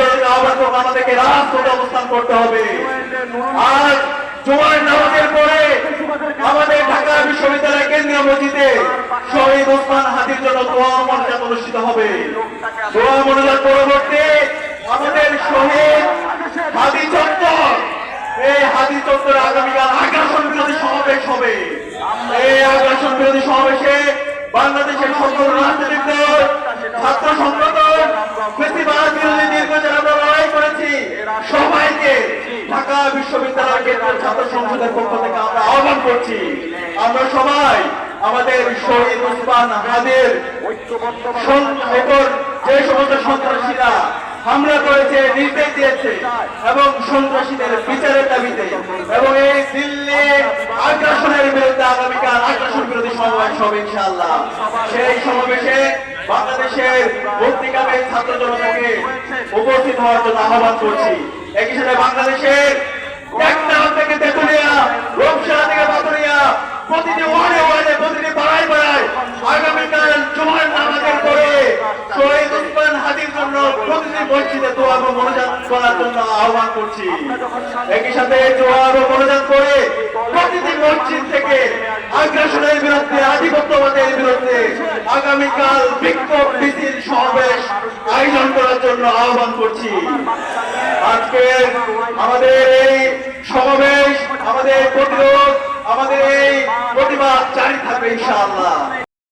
সকলকে আহ্বান করবো, আমাদেরকে রাজপথে অবস্থান করতে হবে। আজ জুমার নামাজের পরে আমাদের ঢাকা বিশ্ববিদ্যালয় কেন্দ্রীয় মসজিদে শহীদ ওসমান হাদির জন্য দোয়া মোনাজাত অনুষ্ঠিত হবে। দোয়া মোনাজাত পরবর্তী আমাদের শহীদ হাদি চত্বর, এই হাদি চত্বরে আগামীকাল আগ্রাসন বিরোধী সমাবেশ হবে। এই আগ্রাসন বিরোধী সমাবেশে বাংলাদেশের সকল রাজনৈতিক দল, ছাত্র সংগঠন, ফ্যাসিবাদ বিরোধী দীর্ঘদিন আমরা লড়াই করেছি, সবাইকে ঢাকা বিশ্ববিদ্যালয় কেন্দ্রীয় ছাত্র সংসদের পক্ষ থেকে আমরা আহ্বান করছি, আমরা সবাই আমাদের শহীদ ওসমান হাদির যে সমস্ত সন্ত্রাসীরা হামলা করেছে, নির্দেশ দিয়েছে এবং সন্ত্রাসীদের বিচারের দাবিতে এবং এই দিল্লি আগ্রাসনের বিরুদ্ধে আগামীকাল আগ্রাসন বিরোধী সমাবেশ হবে ইনশাআল্লাহ। সেই সমাবেশে বাংলাদেশের ভর্তিকামী ছাত্র জনতাকে উপস্থিত হওয়ার জন্য আহ্বান করছি। একই সাথে বাংলাদেশের টেকনাফ থেকে তেঁতুলিয়া, রূপসা থেকে পাতুরিয়া, প্রতিটি ওয়ার্ডে ওয়ার্ডে, প্রতিটি পাড়ায় পাড়ায় আগামীকাল জুমার নামাজের পরে শহীদ ওসমান হাদির জন্য প্রতিটি মসজিদে দোয়া ও মোনাজাত করার জন্য আহ্বান করছি। একই সাথে দোয়া ও মোনাজাত করে প্রতিটি মসজিদ থেকে আগ্রাসনের বিরুদ্ধে, আধিপত্যবাদের বিরুদ্ধে আগামীকাল বিক্ষোভ মিছিল সমাবেশ আয়োজন করার জন্য আহ্বান করছি। আজকে আমাদের এই সমাবেশ, আমাদের প্রতিরোধ, আমাদের এই প্রতিবাদ জারি থাকবে ইনশাআল্লাহ।